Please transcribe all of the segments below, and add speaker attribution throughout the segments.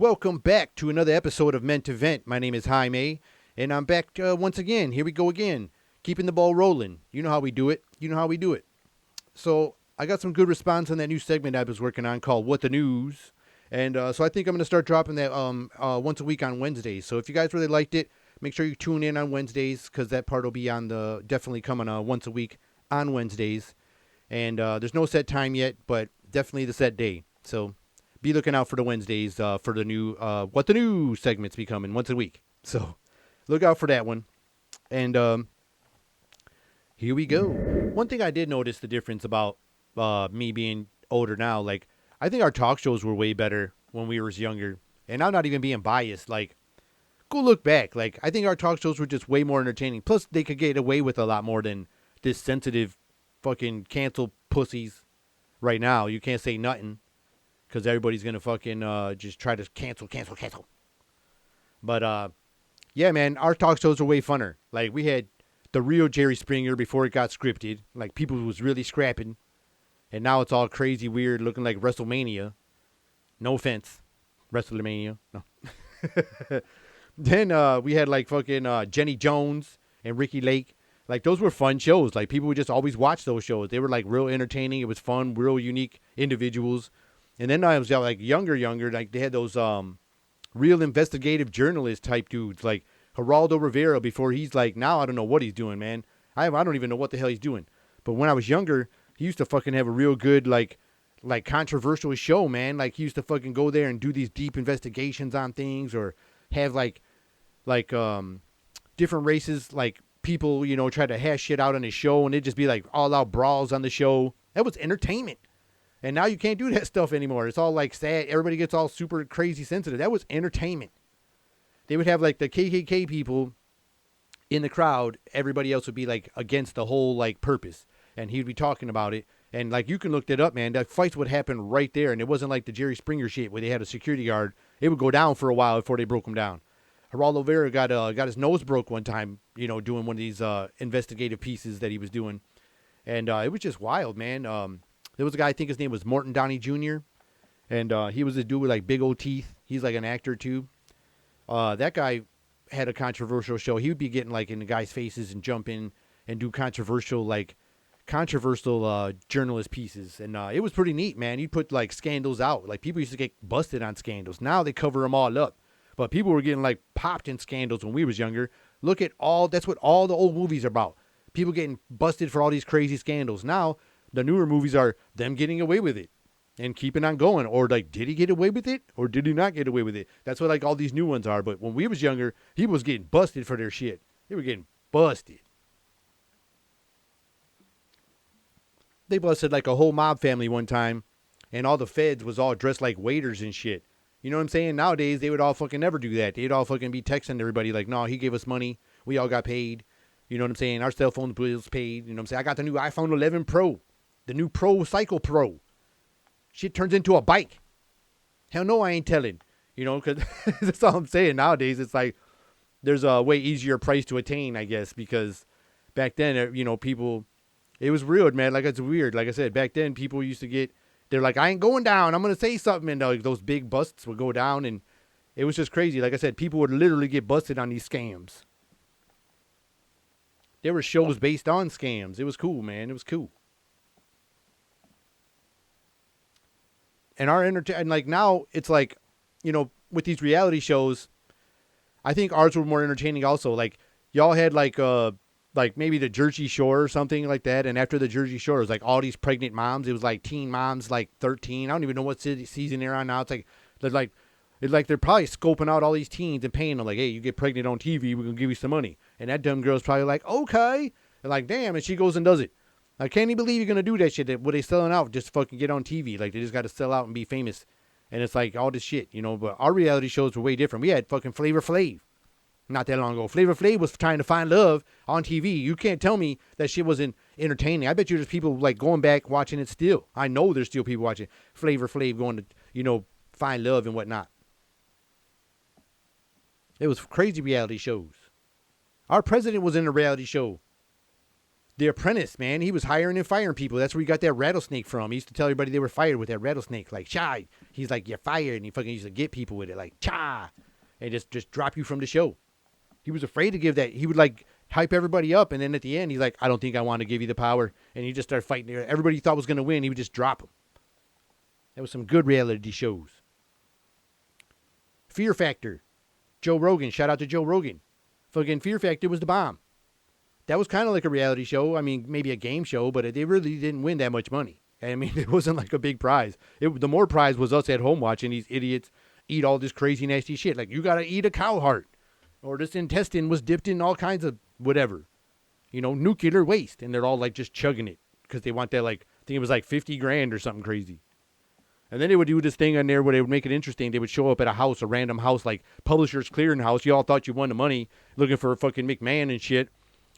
Speaker 1: welcome back to another episode of Meant to Vent. My name is Jaime, and I'm back once again. Here we go again, keeping the ball rolling. You know how we do it. So I got some good response on that new segment I was working on called What the News. And so I think I'm going to start dropping that once a week on Wednesdays. So if you guys really liked it, make sure you tune in on Wednesdays because that part will be on definitely coming once a week on Wednesdays. And there's no set time yet, but definitely the set day. So be looking out for the Wednesdays for the new What the News segments be coming once a week. So look out for that one. And here we go. One thing I did notice the difference about me being older now, like I think our talk shows were way better when we were younger. And I'm not even being biased. Like, go look back. Like, I think our talk shows were just way more entertaining. Plus, they could get away with a lot more than this sensitive fucking cancel pussies right now. You can't say nothing because everybody's going to fucking just try to cancel. But, yeah, man, our talk shows were way funner. Like, we had the real Jerry Springer before it got scripted. Like, people was really scrapping. And now it's all crazy, weird, looking like WrestleMania. No offense. WrestleMania. No. Then we had, like, fucking Jenny Jones and Ricky Lake. Like, those were fun shows. Like, people would just always watch those shows. They were, like, real entertaining. It was fun, real unique individuals. And then I was, like, younger. Like, they had those real investigative journalist type dudes. Like, Geraldo Rivera before he's, like, now I don't know what he's doing, man. I don't even know what the hell he's doing. But when I was younger, he used to fucking have a real good, like controversial show, man. Like, he used to fucking go there and do these deep investigations on things or have, like different races, like, people, you know, try to hash shit out on his show, and it'd just be, like, all-out brawls on the show. That was entertainment. And now you can't do that stuff anymore. It's all, like, sad. Everybody gets all super crazy sensitive. That was entertainment. They would have, like, the KKK people in the crowd. Everybody else would be, like, against the whole, like, purpose. And he'd be talking about it. And, like, you can look that up, man. That fights would happen right there. And it wasn't like the Jerry Springer shit where they had a security guard. It would go down for a while before they broke him down. Geraldo Rivera got his nose broke one time, you know, doing one of these investigative pieces that he was doing. And it was just wild, man. There was a guy, I think his name was Morton Downey Jr. And he was a dude with, like, big old teeth. He's, like, an actor, too. That guy had a controversial show. He would be getting, like, in the guys' faces and jump in and do controversial journalist pieces. And it was pretty neat, man. He'd put, like, scandals out. Like, people used to get busted on scandals. Now they cover them all up. But people were getting, like, popped in scandals when we was younger. That's what all the old movies are about. People getting busted for all these crazy scandals. Now, the newer movies are them getting away with it and keeping on going. Or, like, did he get away with it? Or did he not get away with it? That's what, like, all these new ones are. But when we was younger, people was getting busted for their shit. They were getting busted. They busted, like, a whole mob family one time, and all the feds was all dressed like waiters and shit. You know what I'm saying? Nowadays, they would all fucking never do that. They'd all fucking be texting everybody like, no, he gave us money. We all got paid. You know what I'm saying? Our cell phone bills paid. You know what I'm saying? I got the new iPhone 11 Pro. The new Pro Cycle Pro. Shit turns into a bike. Hell no, I ain't telling. You know, because that's all I'm saying. Nowadays, it's like there's a way easier price to attain, I guess, because back then, you know, people, it was weird, man. Like, it's weird. Like I said, back then, people used to get, they're like, I ain't going down. I'm going to say something. And like, those big busts would go down. And it was just crazy. Like I said, people would literally get busted on these scams. There were shows based on scams. It was cool, man. It was cool. And and like now, it's like, you know, with these reality shows, I think ours were more entertaining also. Like, y'all had like maybe the Jersey Shore or something like that. And after the Jersey Shore, it was like all these pregnant moms. It was like teen moms, like 13. I don't even know what season they're on now. It's like they're probably scoping out all these teens and paying them like, hey, you get pregnant on TV, we're going to give you some money. And that dumb girl's probably like, okay. And like, damn. And she goes and does it. I can't even believe you're going to do that shit. What they selling out just fucking get on TV. Like, they just got to sell out and be famous. And it's like all this shit, you know. But our reality shows were way different. We had fucking Flavor Flav not that long ago. Flavor Flav was trying to find love on TV. You can't tell me that shit wasn't entertaining. I bet you there's people like going back watching it still. I know there's still people watching Flavor Flav going to, you know, find love and whatnot. It was crazy reality shows. Our president was in a reality show. The Apprentice, man, he was hiring and firing people. That's where he got that rattlesnake from. He used to tell everybody they were fired with that rattlesnake, like, cha. He's like, you're fired, and he fucking used to get people with it, like, cha, and just drop you from the show. He was afraid to give that. He would, like, hype everybody up, and then at the end, he's like, I don't think I want to give you the power, and he just started fighting. Everybody thought was going to win. He would just drop him. That was some good reality shows. Fear Factor. Joe Rogan. Shout out to Joe Rogan. Fucking Fear Factor was the bomb. That was kind of like a reality show. I mean, maybe a game show, but they really didn't win that much money. I mean, it wasn't like a big prize. The more prize was us at home watching these idiots eat all this crazy, nasty shit. Like, you got to eat a cow heart. Or this intestine was dipped in all kinds of whatever. You know, nuclear waste. And they're all, like, just chugging it. Because they want that, like, I think it was like 50 grand or something crazy. And then they would do this thing on there where they would make it interesting. They would show up at a house, a random house, like Publishers Clearinghouse. You all thought you won the money looking for fucking McMahon and shit.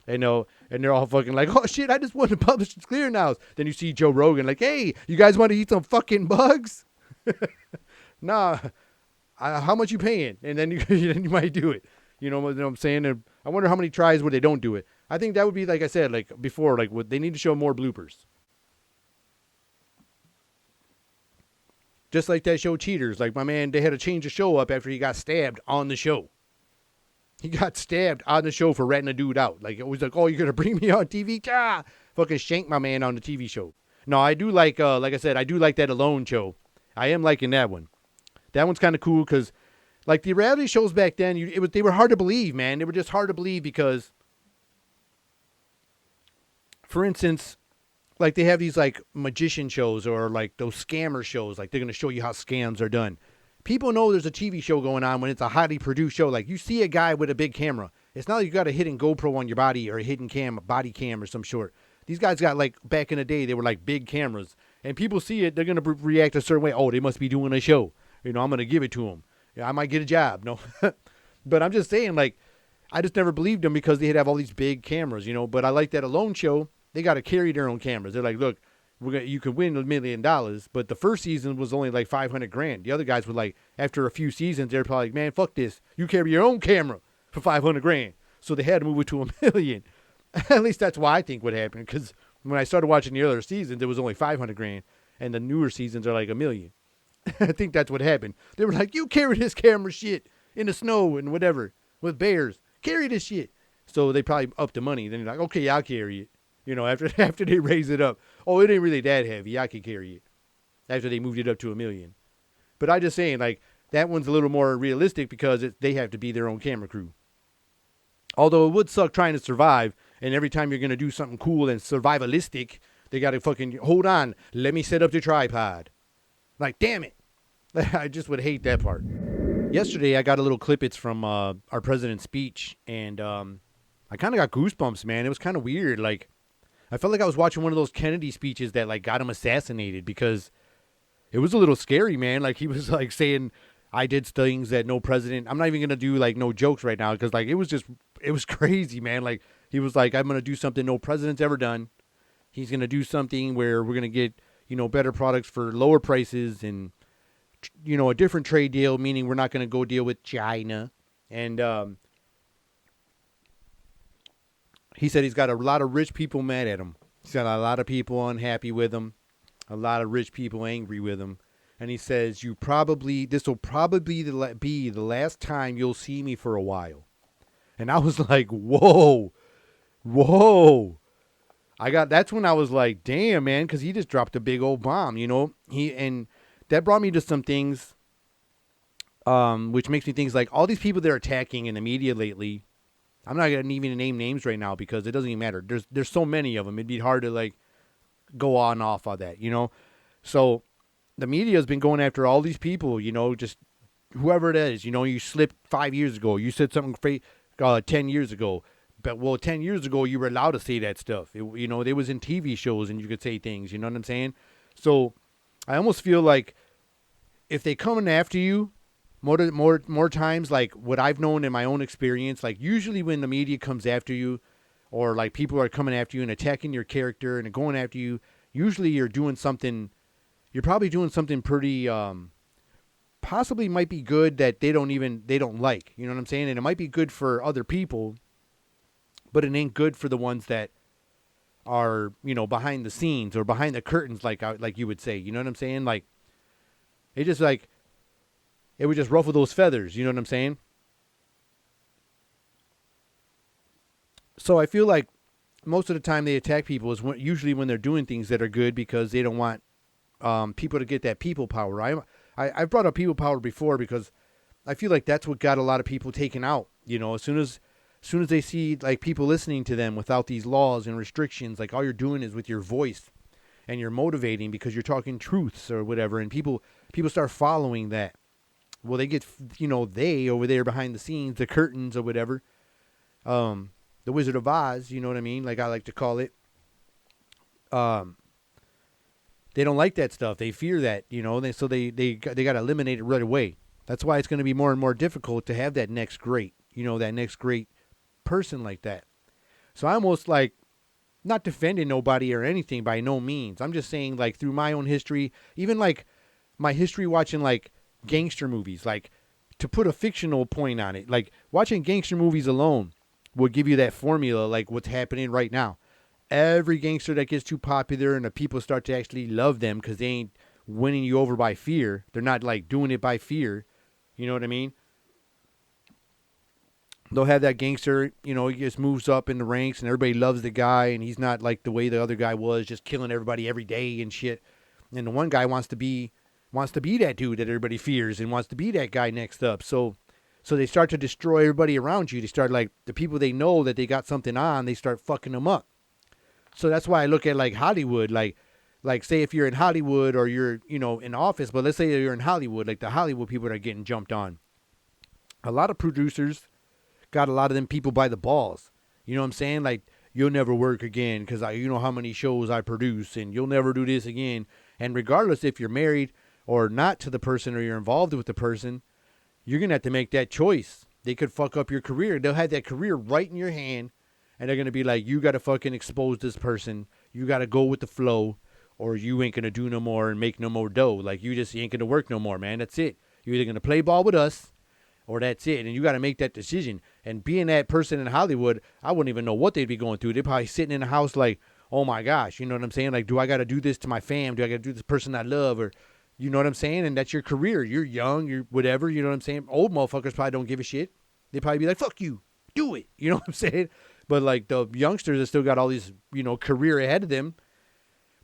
Speaker 1: And they're all fucking like, oh shit, I just won the Publishers Clearinghouse. Then you see Joe Rogan like, hey, you guys want to eat some fucking bugs? Nah, how much you paying? And then you might do it. You know what I'm saying? And I wonder how many tries where they don't do it. I think that would be, like I said, like before, like they need to show more bloopers. Just like that show Cheaters. Like my man, they had to change the show up after he got stabbed on the show. He got stabbed on the show for ratting a dude out. Like, it was like, oh, you're going to bring me on TV? Ah! Fucking shank my man on the TV show. No, I do like I said, I do like that Alone show. I am liking that one. That one's kind of cool because, like, the reality shows back then, they were hard to believe, man. They were just hard to believe because, for instance, like, they have these, like, magician shows or, like, those scammer shows. Like, they're going to show you how scams are done. People know there's a TV show going on when it's a highly produced show. Like, you see a guy with a big camera. It's not like you got a hidden GoPro on your body or a hidden body cam or some sort. These guys got, like, back in the day, they were, like, big cameras. And people see it, they're going to react a certain way. Oh, they must be doing a show. You know, I'm going to give it to them. Yeah, I might get a job. No. But I'm just saying, like, I just never believed them because they'd have all these big cameras, you know. But I like that Alone show. They got to carry their own cameras. They're like, look, you could win $1 million, but the first season was only like 500 grand. The other guys were like, after a few seasons, they're probably like, man, fuck this. You carry your own camera for 500 grand. So they had to move it to $1 million. At least that's why I think what happened. Because when I started watching the other seasons, it was only 500 grand. And the newer seasons are like $1 million. I think that's what happened. They were like, you carry this camera shit in the snow and whatever with bears. Carry this shit. So they probably upped the money. Then you're like, okay, I'll carry it. You know, after they raise it up. Oh, it ain't really that heavy. I can carry it. After they moved it up to $1 million. But I just saying, like, that one's a little more realistic because they have to be their own camera crew. Although it would suck trying to survive, and every time you're going to do something cool and survivalistic, they got to fucking, hold on, let me set up the tripod. Like, damn it. I just would hate that part. Yesterday, I got a little clippets from our president's speech, and I kind of got goosebumps, man. It was kind of weird, like, I felt like I was watching one of those Kennedy speeches that, like, got him assassinated because it was a little scary, man. Like, he was, like, saying, I did things that no president, I'm not even going to do, like, no jokes right now because, like, it was crazy, man. Like, he was like, I'm going to do something no president's ever done. He's going to do something where we're going to get, you know, better products for lower prices and, you know, a different trade deal, meaning we're not going to go deal with China. And, he said he's got a lot of rich people mad at him. He's got a lot of people unhappy with him. A lot of rich people angry with him. And he says, this will probably be the last time you'll see me for a while. And I was like, whoa. That's when I was like, damn, man, because he just dropped a big old bomb, you know. And that brought me to some things, which makes me think like all these people they're attacking in the media lately. I'm not going to even name names right now because it doesn't even matter. There's so many of them. It'd be hard to, like, go on off of that, you know? So the media has been going after all these people, you know, just whoever it is. You know, you slipped 5 years ago. You said something 10 years ago. But, well, 10 years ago, you were allowed to say that stuff. You know, they was in TV shows and you could say things. You know what I'm saying? So I almost feel like if they coming after you, more times, like what I've known in my own experience, like usually when the media comes after you or like people are coming after you and attacking your character and going after you, usually you're probably doing something pretty, possibly might be good that they don't like, you know what I'm saying? And it might be good for other people, but it ain't good for the ones that are, behind the scenes or behind the curtains, like you would say. You know what I'm saying? Like, it just like it would just ruffle those feathers. You know what I'm saying? So I feel like most of the time they attack people is usually when they're doing things that are good because they don't want people to get that people power. I've brought up people power before because I feel like that's what got a lot of people taken out. As soon as they see like people listening to them without these laws and restrictions, like all you're doing is with your voice and you're motivating because you're talking truths or whatever, and people start following that. Well, they get they over there behind the scenes, the curtains or whatever. The Wizard of Oz, you know what I mean? Like I like to call it. They don't like that stuff. They fear that, so they got to eliminate it right away. That's why it's going to be more and more difficult to have that next great, that next great person like that. So I almost like not defending nobody or anything by no means. I'm just saying like through my own history, even like my history watching like gangster movies, like to put a fictional point on it, like watching gangster movies alone will give you that formula, like what's happening right now. Every gangster that gets too popular and the people start to actually love them because they ain't winning you over by fear. They're not like doing it by fear. You know what I mean? They'll have that gangster, he just moves up in the ranks and everybody loves the guy and he's not like the way the other guy was, just killing everybody every day and shit. And the one guy wants to be that dude that everybody fears and wants to be that guy next up. So they start to destroy everybody around you. They start like the people they know that they got something on, they start fucking them up. So that's why I look at like Hollywood, like say if you're in Hollywood or you're, in office, but let's say you're in Hollywood, like the Hollywood people are getting jumped on. A lot of producers got a lot of them people by the balls. You know what I'm saying? Like, you'll never work again because you know how many shows I produce and you'll never do this again. And regardless if you're married or not to the person or you're involved with the person, you're going to have to make that choice. They could fuck up your career. They'll have that career right in your hand. And they're going to be like, you got to fucking expose this person. You got to go with the flow or you ain't going to do no more and make no more dough. Like, you ain't going to work no more, man. That's it. You're either going to play ball with us or that's it. And you got to make that decision. And being that person in Hollywood, I wouldn't even know what they'd be going through. They're probably sitting in a house like, oh, my gosh. You know what I'm saying? Like, do I got to do this to my fam? Do I got to do this person I love? Or, you know what I'm saying? And that's your career. You're young. You're whatever. You know what I'm saying? Old motherfuckers probably don't give a shit. They probably be like, fuck you. Do it. You know what I'm saying? But like the youngsters that still got all these, career ahead of them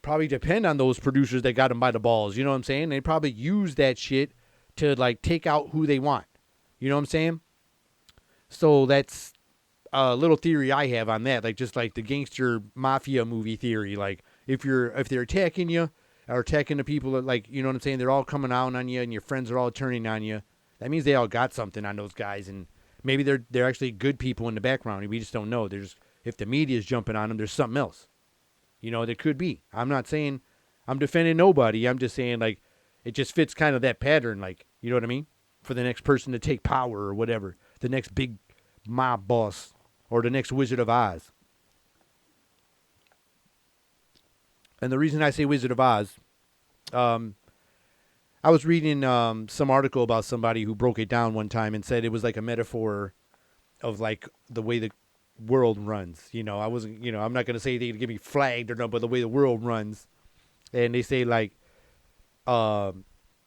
Speaker 1: probably depend on those producers that got them by the balls. You know what I'm saying? They probably use that shit to like take out who they want. You know what I'm saying? So that's a little theory I have on that. Like just like the gangster mafia movie theory. Like if they're attacking you or attacking the people that like, you know what I'm saying? They're all coming out on you and your friends are all turning on you. That means they all got something on those guys and maybe they're actually good people in the background. We just don't know. If the media is jumping on them, there's something else. There could be. I'm not saying I'm defending nobody. I'm just saying like it just fits kind of that pattern. Like, you know what I mean? For the next person to take power or whatever, the next big mob boss or the next Wizard of Oz. And the reason I say Wizard of Oz, I was reading some article about somebody who broke it down one time and said it was like a metaphor of like the way the world runs. I wasn't, I'm not going to say they give me flagged or no, but the way the world runs. And they say like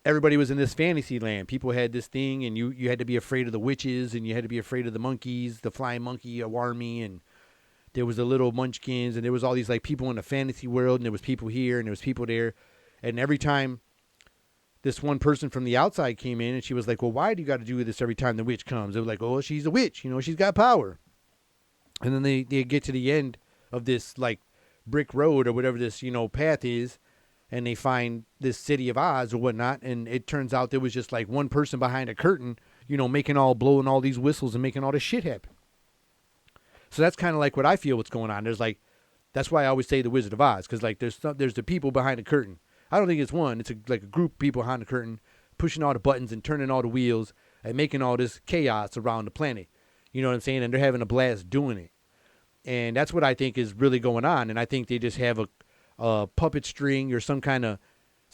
Speaker 1: everybody was in this fantasy land. People had this thing and you had to be afraid of the witches and you had to be afraid of the monkeys, the flying monkey army, and there was the little munchkins and there was all these like people in the fantasy world and there was people here and there was people there. And every time this one person from the outside came in and she was like, well, why do you got to do this every time the witch comes? They were like, oh, she's a witch. She's got power. And then they get to the end of this like brick road or whatever this, path is. And they find this city of Oz or whatnot. And it turns out there was just like one person behind a curtain, blowing all these whistles and making all this shit happen. So that's kind of like what I feel what's going on. There's like, that's why I always say the Wizard of Oz. Cause like there's the people behind the curtain. I don't think it's one. It's like a group of people behind the curtain pushing all the buttons and turning all the wheels and making all this chaos around the planet. You know what I'm saying? And they're having a blast doing it. And that's what I think is really going on. And I think they just have a puppet string or some kind of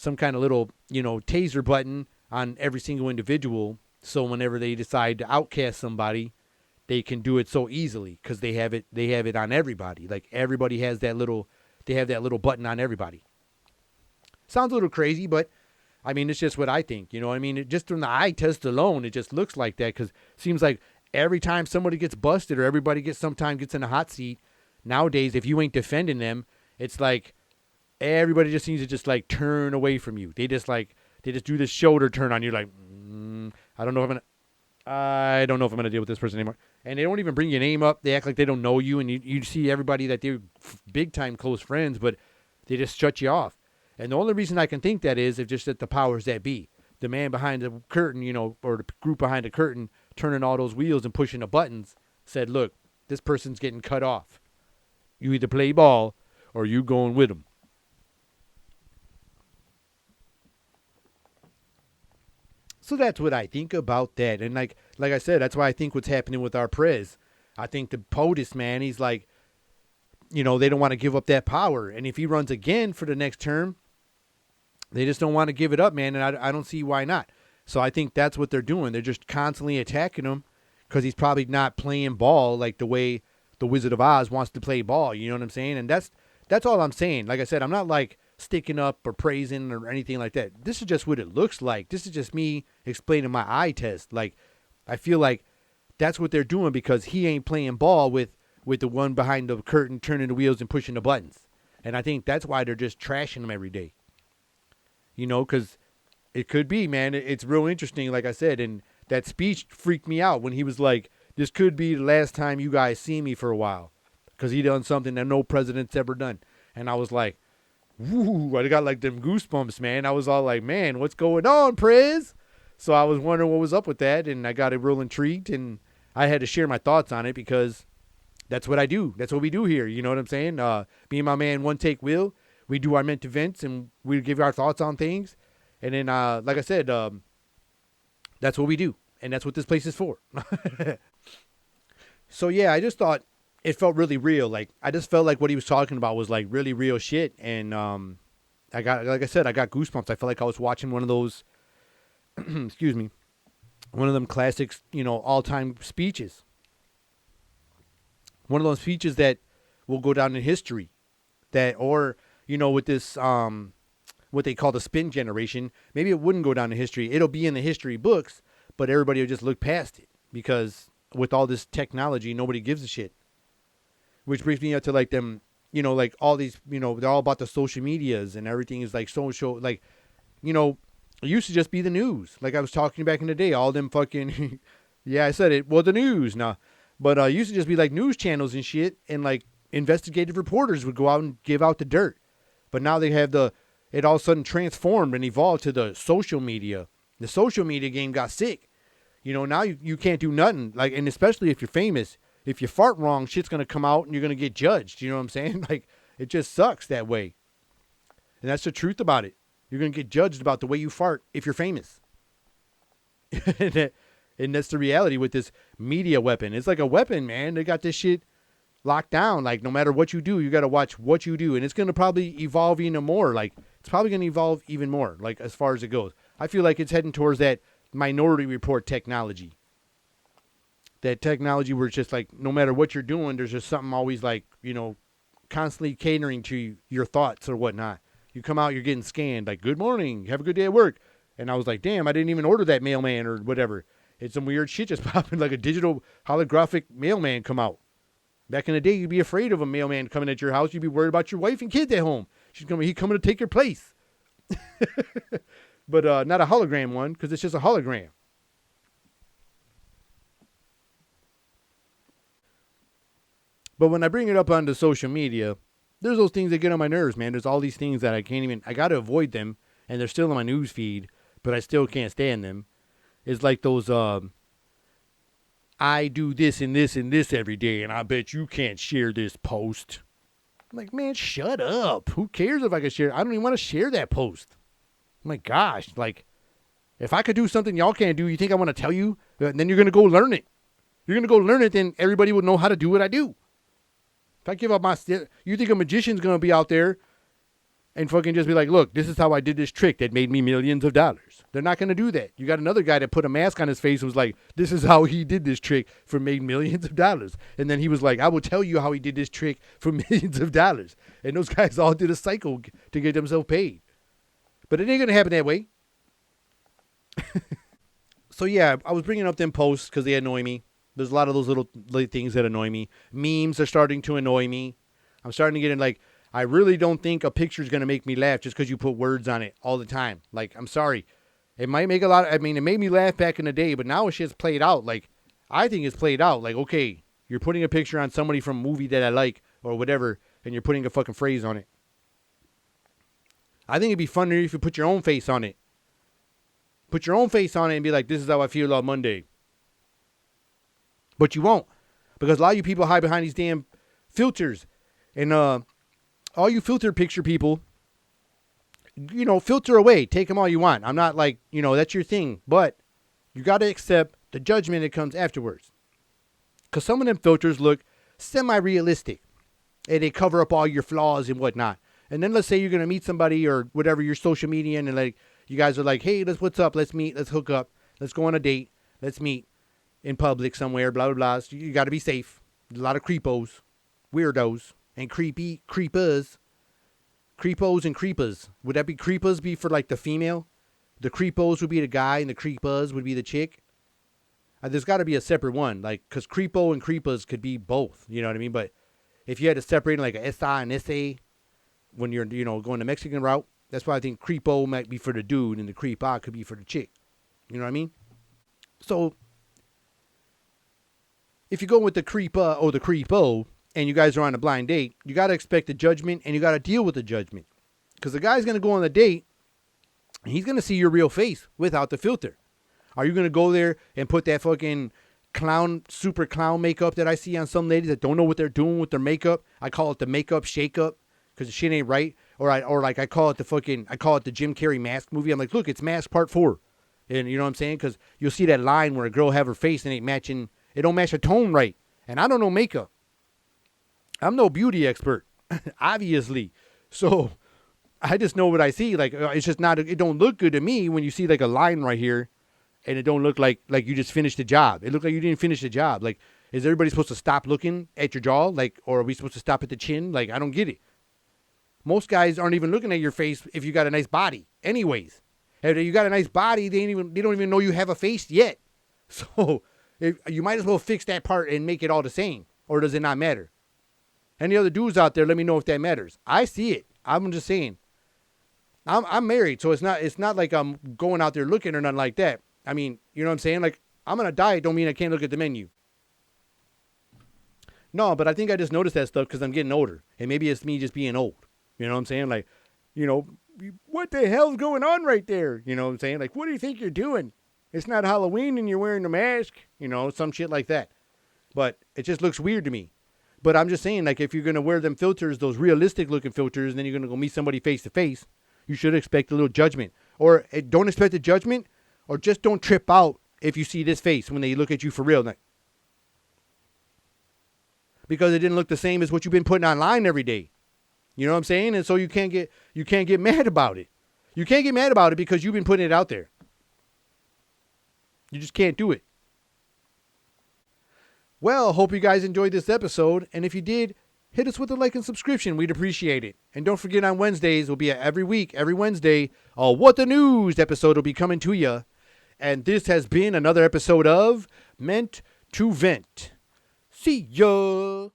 Speaker 1: little, taser button on every single individual. So whenever they decide to outcast somebody, they can do it so easily because they have it on everybody. Like everybody has they have that little button on everybody. Sounds a little crazy, but I mean, it's just what I think. You know what I mean? Just from the eye test alone, it just looks like that because it seems like every time somebody gets busted or everybody sometimes gets in a hot seat nowadays, if you ain't defending them, it's like everybody just seems to just like turn away from you. They just do this shoulder turn on you like, I don't know if I'm going to deal with this person anymore. And they don't even bring your name up. They act like they don't know you. And you see everybody that they're big time close friends, but they just shut you off. And the only reason I can think that is if just that the powers that be, the man behind the curtain, or the group behind the curtain, turning all those wheels and pushing the buttons, said, look, this person's getting cut off. You either play ball or you going with them. So that's what I think about that. And like I said, that's why I think what's happening with our Prez. I think the POTUS, man, he's like, they don't want to give up that power. And if he runs again for the next term, they just don't want to give it up, man. And I don't see why not. So I think that's what they're doing. They're just constantly attacking him because he's probably not playing ball like the way the Wizard of Oz wants to play ball. You know what I'm saying? And that's all I'm saying. Like I said, I'm not like sticking up or praising or anything like that. This is just what it looks like. This is just me explaining my eye test. Like, I feel like that's what they're doing because he ain't playing ball with the one behind the curtain turning the wheels and pushing the buttons. And I think that's why they're just trashing him every day. Because it could be, man. It's real interesting, like I said. And that speech freaked me out when he was like, this could be the last time you guys see me for a while. Because he done something that no president's ever done. And I was like, woo, I got like them goosebumps, man. I was all like, man, what's going on, Prez? So I was wondering what was up with that. And I got real intrigued. And I had to share my thoughts on it because that's what I do. That's what we do here. You know what I'm saying? Me and my man, One Take Will, we do our Meant Events and we give our thoughts on things. And then, like I said, that's what we do. And that's what this place is for. So, yeah, I just thought it felt really real. Like, I just felt like what he was talking about was like really real shit. And I got goosebumps. I felt like I was watching one of those, excuse me, one of them classics, all-time speeches. One of those speeches that will go down in history. With this, what they call the spin generation, maybe it wouldn't go down in history. It'll be in the history books, but everybody will just look past it because with all this technology, nobody gives a shit. Which brings me up to like them, like all these, they're all about the social medias and everything is like social, like, it used to just be the news. Like I was talking back in the day, all them fucking, yeah, I said it. Well, the news, nah. But it used to just be like news channels and shit and like investigative reporters would go out and give out the dirt. But now they have it all of a sudden transformed and evolved to the social media. The social media game got sick. Now you can't do nothing. Like, and especially if you're famous, if you fart wrong, shit's going to come out and you're going to get judged. You know what I'm saying? Like, it just sucks that way. And that's the truth about it. You're going to get judged about the way you fart if you're famous. And that's the reality with this media weapon. It's like a weapon, man. They got this shit locked down. Like, no matter what you do, you got to watch what you do. And it's going to probably evolve even more. Like, it's probably going to evolve even more, like, as far as it goes. I feel like it's heading towards that Minority Report technology. That technology where it's just like, no matter what you're doing, there's just something always like, constantly catering to your thoughts or whatnot. You come out, you're getting scanned. Like, good morning, have a good day at work. And I was like, damn, I didn't even order that mailman or whatever. It's some weird shit just popping, like a digital holographic mailman come out. Back in the day, you'd be afraid of a mailman coming at your house. You'd be worried about your wife and kids at home. He's coming to take your place. But not a hologram one, because it's just a hologram. But when I bring it up onto social media, there's those things that get on my nerves, man. There's all these things that I got to avoid them, and they're still in my news feed, but I still can't stand them. It's like those, I do this and this and this every day, and I bet you can't share this post. I'm like, man, shut up. Who cares if I can share? I don't even want to share that post. Oh my gosh, like, if I could do something y'all can't do, you think I want to tell you? Then you're going to go learn it. You're going to go learn it, then everybody would know how to do what I do. If I give up you think a magician's going to be out there and fucking just be like, look, this is how I did this trick that made me millions of dollars. They're not going to do that. You got another guy that put a mask on his face and was like, this is how he did this trick for made millions of dollars. And then he was like, I will tell you how he did this trick for millions of dollars. And those guys all did a cycle to get themselves paid. But it ain't going to happen that way. So yeah, I was bringing up them posts because they annoy me. There's a lot of those little things that annoy me. Memes are starting to annoy me. I'm starting to get in like, I really don't think a picture is going to make me laugh just because you put words on it all the time. Like, I'm sorry. It might make a lot. It made me laugh back in the day, but now it's just played out. Like, I think it's played out. Like, okay, you're putting a picture on somebody from a movie that I like or whatever, and you're putting a fucking phrase on it. I think it'd be funnier if you put your own face on it. Put your own face on it and be like, this is how I feel on Monday. But you won't. Because a lot of you people hide behind these damn filters. And all you filter picture people, filter away. Take them all you want. I'm not like, that's your thing. But you got to accept the judgment that comes afterwards. Because some of them filters look semi-realistic. And they cover up all your flaws and whatnot. And then let's say you're going to meet somebody or whatever, your social media, and like you guys are like, hey, what's up? Let's meet. Let's hook up. Let's go on a date. Let's meet in public somewhere, blah, blah, blah. So you got to be safe. There's a lot of creepos, weirdos, and creepers. Creepos and creepers. Would that be creepers be for like the female? The creepos would be the guy and the creepers would be the chick? There's got to be a separate one. Like, because creepo and creepers could be both. You know what I mean? But if you had to separate like a SI and SA when you're, going the Mexican route, that's why I think creepo might be for the dude and the creepa could be for the chick. You know what I mean? So if you go with the creepa or the creepo and you guys are on a blind date, you got to expect the judgment and you got to deal with the judgment. Because the guy's going to go on the date and he's going to see your real face without the filter. Are you going to go there and put that fucking super clown makeup that I see on some ladies that don't know what they're doing with their makeup? I call it the makeup shake up because the shit ain't right. Or I call it the Jim Carrey Mask movie. I'm like, look, it's Mask Part 4. And you know what I'm saying? Because you'll see that line where a girl have her face and it don't match a tone right. And I don't know makeup. I'm no beauty expert, obviously. So I just know what I see. Like, it's just not, it don't look good to me when you see like a line right here and it don't look like you just finished the job. It looked like you didn't finish the job. Like, is everybody supposed to stop looking at your jaw? Like, or are we supposed to stop at the chin? Like, I don't get it. Most guys aren't even looking at your face if you got a nice body. Anyways, if you got a nice body, they don't even know you have a face yet. So you might as well fix that part and make it all the same. Or does it not matter? Any other dudes out there, let me know if that matters. I see it. I'm just saying. I'm married, so it's not like I'm going out there looking or nothing like that. I mean, you know what I'm saying? Like, I'm on a diet, don't mean I can't look at the menu. No, but I think I just noticed that stuff because I'm getting older. And maybe it's me just being old. You know what I'm saying? Like, what the hell's going on right there? You know what I'm saying? Like, what do you think you're doing? It's not Halloween and you're wearing a mask. Some shit like that. But it just looks weird to me. But I'm just saying, like, if you're going to wear them filters, those realistic looking filters, and then you're going to go meet somebody face to face, you should expect a little judgment. Or don't expect a judgment, or just don't trip out if you see this face when they look at you for real. Because it didn't look the same as what you've been putting online every day. You know what I'm saying? And so you can't get mad about it. You can't get mad about it because you've been putting it out there. You just can't do it. Well, hope you guys enjoyed this episode. And if you did, hit us with a like and subscription. We'd appreciate it. And don't forget, on Wednesdays, will be every week, every Wednesday, a What the News episode will be coming to you. And this has been another episode of Meant to Vent. See ya.